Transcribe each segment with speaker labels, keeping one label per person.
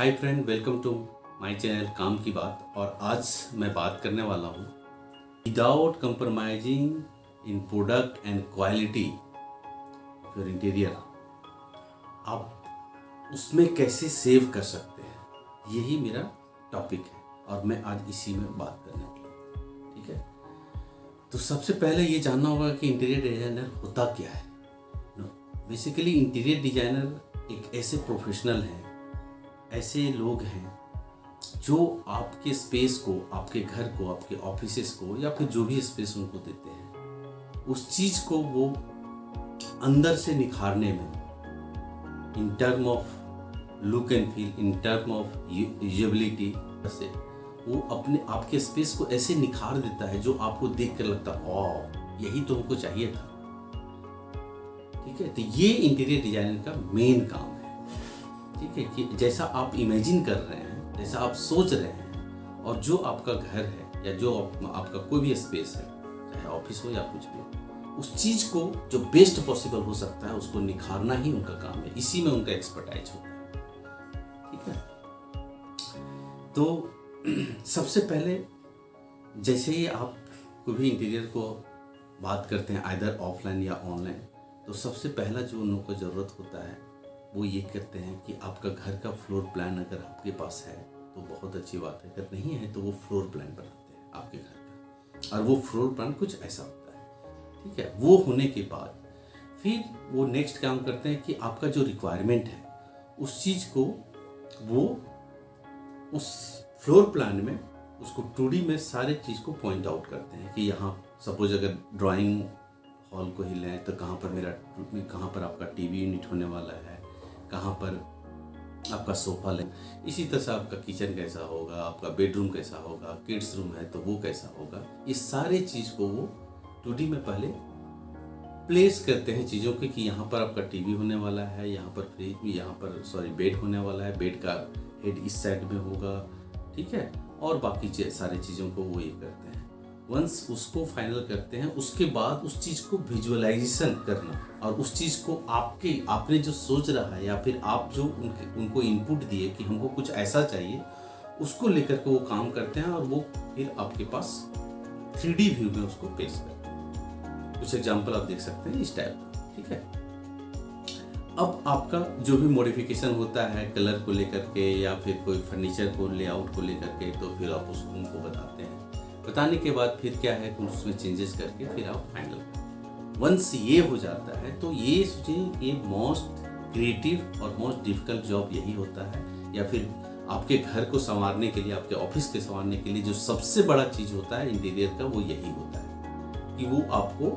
Speaker 1: Hi friend, welcome to my channel काम की बात। और आज मैं बात करने वाला हूँ without compromising in product and quality for interior, आप उसमें कैसे सेव कर सकते हैं, यही मेरा टॉपिक है और मैं आज इसी में बात करने वाला हूँ। ठीक है, तो सबसे पहले ये जानना होगा कि इंटीरियर डिजाइनर होता क्या है। बेसिकली इंटीरियर डिजाइनर एक ऐसे प्रोफेशनल हैं, ऐसे लोग हैं जो आपके स्पेस को, आपके घर को, आपके ऑफिसेस को या फिर जो भी स्पेस उनको देते हैं, उस चीज़ को वो अंदर से निखारने में, in term of look and feel, in term of usability से वो अपने आपके स्पेस को ऐसे निखार देता है जो आपको देख कर लगता है वाह, यही तो हमको चाहिए था। ठीक है, तो ये इंटीरियर डिजाइनर का मेन काम है। ठीक है, कि जैसा आप इमेजिन कर रहे हैं, जैसा आप सोच रहे हैं, और जो आपका घर है या जो आपका कोई भी स्पेस है, चाहे ऑफिस हो या कुछ भी, उस चीज़ को जो बेस्ट पॉसिबल हो सकता है उसको निखारना ही उनका काम है। इसी में उनका एक्सपर्टाइज होता है। ठीक है, तो सबसे पहले जैसे ही आप कोई भी इंटीरियर को बात करते हैं, आइदर ऑफलाइन या ऑनलाइन, तो सबसे पहला जो उन लोगों को ज़रूरत होता है वो ये कहते हैं कि आपका घर का फ्लोर प्लान अगर आपके पास है तो बहुत अच्छी बात है, अगर नहीं है तो वो फ्लोर प्लान बनाते हैं आपके घर का, और वो फ्लोर प्लान कुछ ऐसा होता है। ठीक है, वो होने के बाद फिर वो नेक्स्ट काम करते हैं कि आपका जो रिक्वायरमेंट है उस चीज़ को वो उस फ्लोर प्लान में उसको 2D में सारे चीज़ को पॉइंट आउट करते हैं कि यहाँ सपोज अगर ड्राइंग हॉल को ही लें तो कहाँ पर आपका टीवी यूनिट होने वाला है, कहाँ पर आपका सोफा लें, इसी तरह से आपका किचन कैसा होगा, आपका बेडरूम कैसा होगा, किड्स रूम है तो वो कैसा होगा। इस सारे चीज़ को वो 2D में पहले प्लेस करते हैं चीज़ों के कि यहाँ पर आपका टीवी होने वाला है, यहाँ पर फ्रिज, यहाँ पर बेड होने वाला है, बेड का हेड इस साइड में होगा। ठीक है, और बाकी सारी चीज़ों को वो ये करते हैं। वंस उसको फाइनल करते हैं, उसके बाद उस चीज़ को विजुअलाइजेशन करना और उस चीज़ को आपने जो सोच रहा है या फिर आप जो उनको इनपुट दिए कि हमको कुछ ऐसा चाहिए, उसको लेकर के वो काम करते हैं और वो फिर आपके पास 3D व्यू में उसको पेश करते हैं। कुछ एग्जांपल आप देख सकते हैं इस टाइप का। ठीक है, अब आपका जो भी मॉडिफिकेशन होता है कलर को लेकर के या फिर कोई फर्नीचर को लेआउट को लेकर के, तो फिर आप उसको उनको बताते हैं। बताने के बाद फिर क्या है कि उसमें चेंजेस करके फिर आप फाइनल करें। वंस ये हो जाता है तो ये सोचिए, ये मोस्ट क्रिएटिव और मोस्ट डिफिकल्ट जॉब यही होता है, या फिर आपके घर को संवारने के लिए, आपके ऑफिस के संवारने के लिए जो सबसे बड़ा चीज़ होता है इंटीरियर का, वो यही होता है कि वो आपको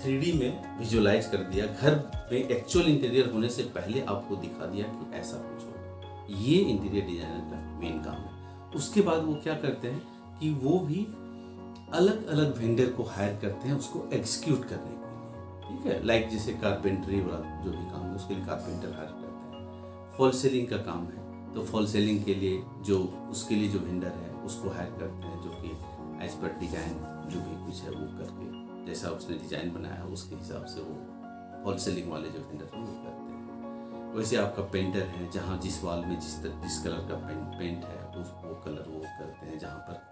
Speaker 1: 3D में विजुअलाइज कर दिया, घर में एक्चुअल इंटीरियर होने से पहले आपको दिखा दिया कि ऐसा कुछ हो। ये इंटीरियर डिजाइनर का मेन काम है। उसके बाद वो क्या करते हैं कि वो भी अलग अलग वेंडर को हायर करते हैं उसको एग्जीक्यूट करने के लिए। ठीक है, लाइक जैसे कारपेंटरी वाला जो भी काम है उसके लिए कारपेंटर हायर करते हैं। फॉल सीलिंग का काम है तो फॉल सीलिंग के लिए उसके लिए जो वेंडर है उसको हायर करते हैं, जो कि एज पर डिजाइन जो भी कुछ है वो करके, जैसा उसने डिजाइन बनाया उसके हिसाब से वो फॉल सीलिंग वाले जो वेंडर हैं वो करते हैं। वैसे आपका पेंटर है, जहाँ जिस वाल में जिस कलर का पेंट है वो कलर वो करते हैं। जहाँ पर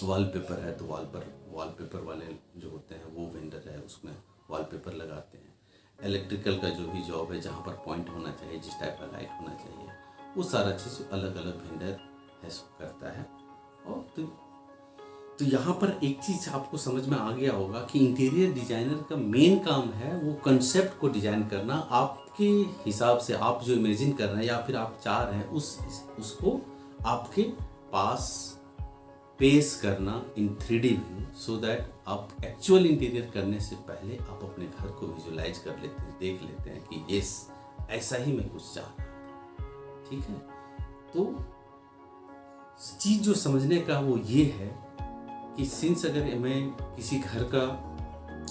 Speaker 1: वॉलपेपर है तो वॉलपेपर वाले जो होते हैं वो वेंडर है, उसमें वॉलपेपर लगाते हैं। इलेक्ट्रिकल का जो भी जॉब है, जहाँ पर पॉइंट होना चाहिए, जिस टाइप का लाइट होना चाहिए, वो सारा चीज़ अलग अलग वेंडर है करता है। और तो यहाँ पर एक चीज़ आपको समझ में आ गया होगा कि इंटीरियर डिजाइनर का मेन काम है वो कंसेप्ट को डिजाइन करना, आपके हिसाब से आप जो इमेजिन कर रहे हैं या फिर आप चाह रहे हैं उसको आपके पास पेश करना इन 3D व्यू, सो दैट आप एक्चुअल इंटीरियर करने से पहले आप अपने घर को विजुअलाइज कर लेते हैं, देख लेते हैं कि यस, ऐसा ही मैं कुछ चाह रहा था। ठीक है, तो चीज़ जो समझने का वो ये है कि सिंस अगर मैं किसी घर का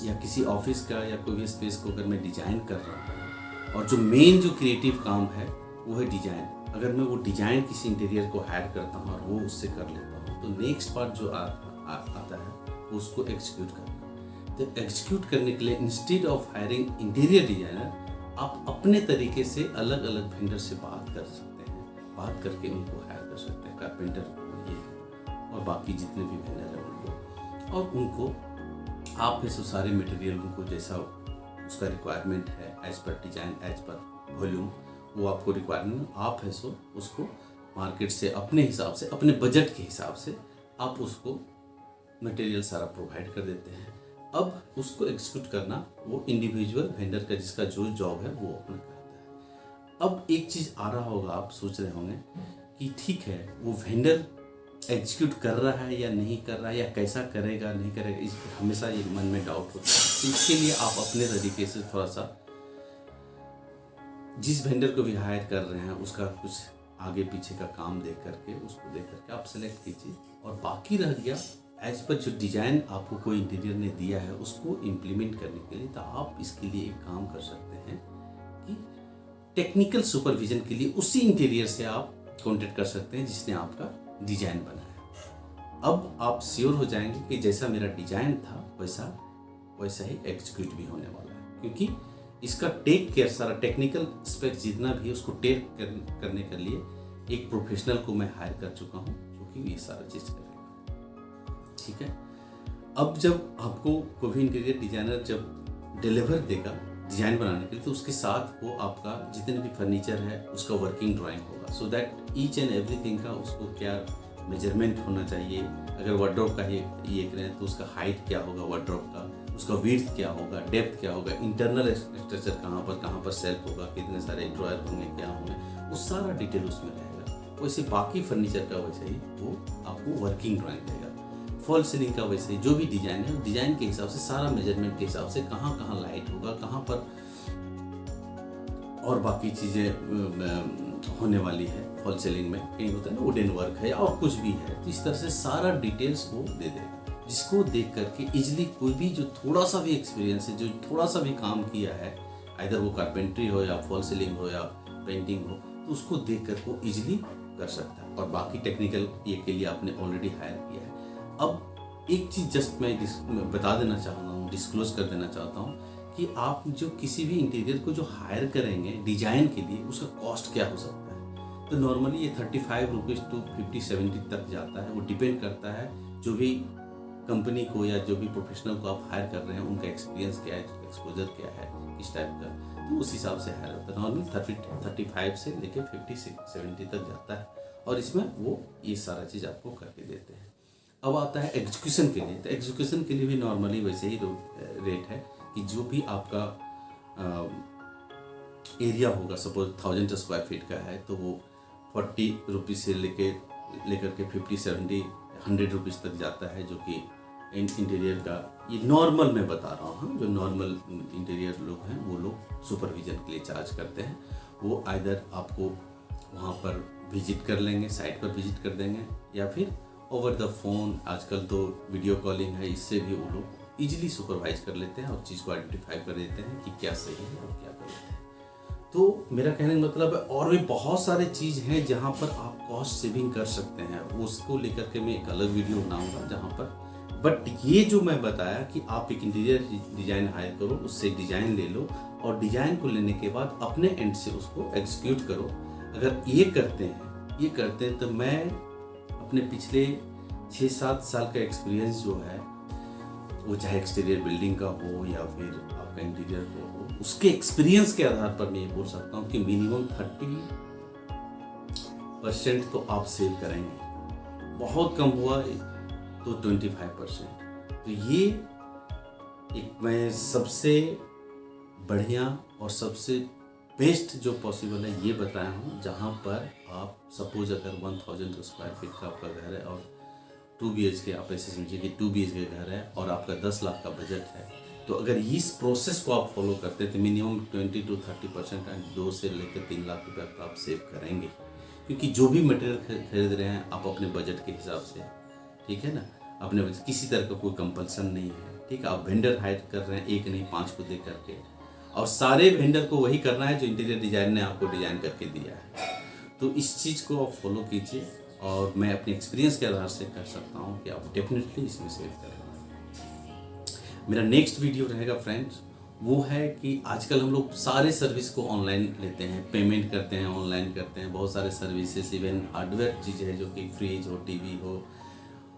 Speaker 1: या किसी ऑफिस का या कोई भी स्पेस को अगर मैं डिजाइन कर रहा हूँ और जो मेन जो क्रिएटिव काम है वो है डिजाइन, अगर मैं वो डिजाइन किसी इंटीरियर को हायर करता हूँ और वो उससे कर लेता हूँ, तो नेक्स्ट पार्ट जो आता है उसको एग्जीक्यूट करना। तो एग्जीक्यूट करने के लिए instead of hiring interior designer, आप अपने तरीके से अलग अलग वेंडर से बात कर सकते हैं, बात करके उनको हायर कर सकते हैं, कारपेंटर को ये और बाकी जितने भी वेंडर हैं उनको, और उनको आप ऐसे सारे मटेरियल उनको जैसा उसका रिक्वायरमेंट है as per design as per volume वो आपको रिक्वायरमेंट आप है सो उसको मार्केट से अपने हिसाब से अपने बजट के हिसाब से आप उसको मटेरियल सारा प्रोवाइड कर देते हैं। अब उसको एग्जीक्यूट करना वो इंडिविजुअल वेंडर का जिसका जो जॉब है वो अपना करता है। अब एक चीज़ आ रहा होगा, आप सोच रहे होंगे कि ठीक है वो वेंडर एग्जीक्यूट कर रहा है या नहीं कर रहा है या कैसा करेगा नहीं करेगा, इस हमेशा ये मन में डाउट होता है। तो इसके लिए आप अपने तरीके से थोड़ा सा जिस वेंडर को भी हायर कर रहे हैं उसका कुछ आगे पीछे का काम देख करके उसको देख करके आप सेलेक्ट कीजिए, और बाकी रह गया एज पर जो डिज़ाइन आपको कोई इंटीरियर ने दिया है उसको इम्प्लीमेंट करने के लिए, तो आप इसके लिए एक काम कर सकते हैं कि टेक्निकल सुपरविजन के लिए उसी इंटीरियर से आप कॉन्टेक्ट कर सकते हैं जिसने आपका डिजाइन बनाया। अब आप श्योर हो जाएंगे कि जैसा मेरा डिजाइन था वैसा ही एग्जीक्यूट भी होने वाला है, क्योंकि इसका टेक केयर सारा टेक्निकल स्पेक जितना भी है उसको टेक करने के लिए एक प्रोफेशनल को मैं हायर कर चुका हूँ जो कि ये सारा चीज़ करेगा। ठीक है, अब जब आपको कोई भी इंटीरियर डिजाइनर जब डिलीवर देगा डिजाइन बनाने के लिए, तो उसके साथ वो आपका जितने भी फर्नीचर है उसका वर्किंग ड्राइंग होगा, so that each and everything का उसको क्या मेजरमेंट होना चाहिए। अगर वार्डरोब का ये करें तो उसका हाइट क्या होगा वार्डरोब का, उसका विड्थ क्या होगा, डेप्थ क्या होगा, इंटरनल स्ट्रक्चर कहाँ पर सेल्फ होगा, कितने सारे ड्रॉयर होंगे, क्या होंगे, वो सारा डिटेल उसमें रहेगा। वैसे बाकी फर्नीचर का वैसे ही वो आपको वर्किंग ड्राइंग देगा। फॉल सीलिंग का वैसे ही जो भी डिजाइन है डिजाइन के हिसाब से सारा मेजरमेंट के हिसाब से कहाँ लाइट होगा, कहाँ पर और बाकी चीज़ें होने वाली है। फॉल सीलिंग में कहीं होता है ना वुडन वर्क है और कुछ भी है, तो इस तरह से सारा डिटेल्स वो दे देगा, जिसको देख करके इजिली कोई भी जो थोड़ा सा भी एक्सपीरियंस है, जो थोड़ा सा भी काम किया है, इधर वो कारपेंट्री हो या फॉल सीलिंग हो या पेंटिंग हो, तो उसको देख कर वो इजिली कर सकता है। और बाकी टेक्निकल ये के लिए आपने ऑलरेडी हायर किया है। अब एक चीज़ जस्ट मैं बता देना चाहता हूँ, डिस्क्लोज कर देना चाहता हूँ कि आप जो किसी भी इंटीरियर को जो हायर करेंगे डिजाइन के लिए उसका कॉस्ट क्या हो सकता है। तो नॉर्मली ये 35 रुपीज़ टू 50-70 तक जाता है। वो डिपेंड करता है जो भी कंपनी को या जो भी प्रोफेशनल को आप हायर कर रहे हैं उनका एक्सपीरियंस क्या है, एक्सपोजर क्या है, किस टाइप का, तो उस हिसाब से हायर होता है। नॉर्मली 35 से लेकर 50-70 तक जाता है, और इसमें वो ये सारा चीज़ आपको करके देते हैं। अब आता है एग्जीक्यूशन के लिए, तो एग्जीक्यूशन के लिए भी नॉर्मली वैसे ही रेट है कि जो भी आपका एरिया होगा, सपोज 1000 स्क्वायर फीट का है तो वो 40 रुपीज़ से लेकर के 50-70-100 रुपीज़ तक जाता है, जो कि इंटीरियर का ये नॉर्मल मैं बता रहा हूँ। जो नॉर्मल इंटीरियर लोग हैं वो लोग सुपरविजन के लिए चार्ज करते हैं। वो आइदर आपको वहाँ पर विजिट कर लेंगे, साइट पर विजिट कर देंगे, या फिर ओवर द फोन, आजकल तो वीडियो कॉलिंग है, इससे भी वो लोग इजीली सुपरवाइज कर लेते हैं और चीज़ को आइडेंटिफाई कर देते हैं कि क्या सही है और क्या गलत है। तो मेरा कहने का मतलब है और भी बहुत सारे चीज़ हैं जहाँ पर आप कॉस्ट सेविंग कर सकते हैं, उसको लेकर के मैं एक अलग वीडियो बनाऊंगा जहाँ पर, बट ये जो मैं बताया कि आप एक इंटीरियर डिज़ाइन हायर करो, उससे डिज़ाइन ले लो और डिज़ाइन को लेने के बाद अपने एंड से उसको एग्जीक्यूट करो। अगर ये करते हैं तो मैं अपने पिछले 6-7 साल का एक्सपीरियंस जो है, वो चाहे एक्सटीरियर बिल्डिंग का हो या फिर आपका इंटीरियर को हो, उसके एक्सपीरियंस के आधार पर मैं ये बोल सकता हूँ कि मिनिमम 30% तो आप सेव करेंगे, बहुत कम हुआ तो 25%। तो ये एक मैं सबसे बढ़िया और सबसे बेस्ट जो पॉसिबल है ये बताया हूँ, जहाँ पर आप सपोज अगर 1000 स्क्वायर फीट का आपका घर है और 2 BHK, आप ऐसे समझिए कि 2 BHK घर है और आपका 10 लाख का बजट है, तो अगर इस प्रोसेस को आप फॉलो करते हैं तो मिनिमम 20-30% एंड 2 से लेकर 3 लाख रुपये का आप सेव करेंगे, क्योंकि जो भी मटेरियल खरीद रहे हैं आप अपने बजट के हिसाब से, ठीक है ना, अपने बजट, किसी तरह का कोई कंपल्सन नहीं है, ठीक है। आप वेंडर हायर कर रहे हैं, एक नहीं 5 को दे करके, और सारे वेंडर को वही करना है जो इंटीरियर डिजाइन ने आपको डिजाइन करके दिया है। तो इस चीज़ को आप फॉलो कीजिए, और मैं अपने एक्सपीरियंस के आधार से कर सकता हूँ कि आप डेफिनेटली इसमें सेव करेंगे। मेरा नेक्स्ट वीडियो रहेगा फ्रेंड्स वो है कि आजकल हम लोग सारे सर्विस को ऑनलाइन लेते हैं, पेमेंट करते हैं, ऑनलाइन करते हैं। बहुत सारे सर्विसेज, इवन हार्डवेयर चीज़ें हैं जो कि फ्रिज हो, टीवी हो,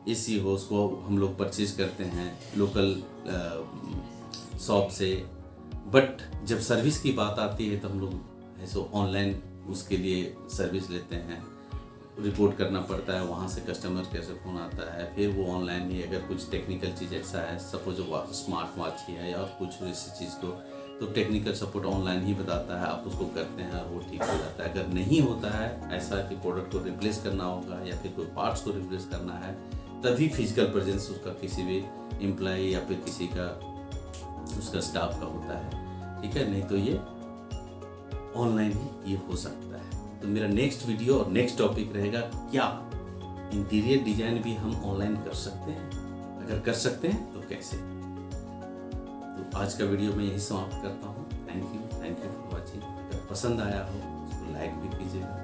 Speaker 1: एसी हो, उसको हम लोग परचेज करते हैं लोकल शॉप से। बट जब सर्विस की बात आती है तो हम लोग ऐसे ऑनलाइन उसके लिए सर्विस लेते हैं। रिपोर्ट करना पड़ता है, वहाँ से कस्टमर केयर से फ़ोन आता है, फिर वो ऑनलाइन ही अगर कुछ टेक्निकल चीज़ ऐसा है, सपोज स्मार्ट वॉच ही है या कुछ ऐसी चीज़ को, तो टेक्निकल सपोर्ट ऑनलाइन ही बताता है, आप उसको करते हैं और वो ठीक हो जाता है। अगर नहीं होता है ऐसा कि प्रोडक्ट को रिप्लेस करना होगा या फिर कोई पार्ट्स को रिप्लेस करना है, तभी फिजिकल प्रेजेंस उसका किसी भी एम्प्लॉय या फिर किसी का उसका स्टाफ का होता है, ठीक है। नहीं तो ये ऑनलाइन ही ये हो सकता है। तो मेरा नेक्स्ट वीडियो और नेक्स्ट टॉपिक रहेगा, क्या इंटीरियर डिजाइन भी हम ऑनलाइन कर सकते हैं? अगर कर सकते हैं तो कैसे? तो आज का वीडियो मैं यही समाप्त करता हूँ। Thank you for watching. अगर पसंद आया हो उसको लाइक भी कीजिएगा।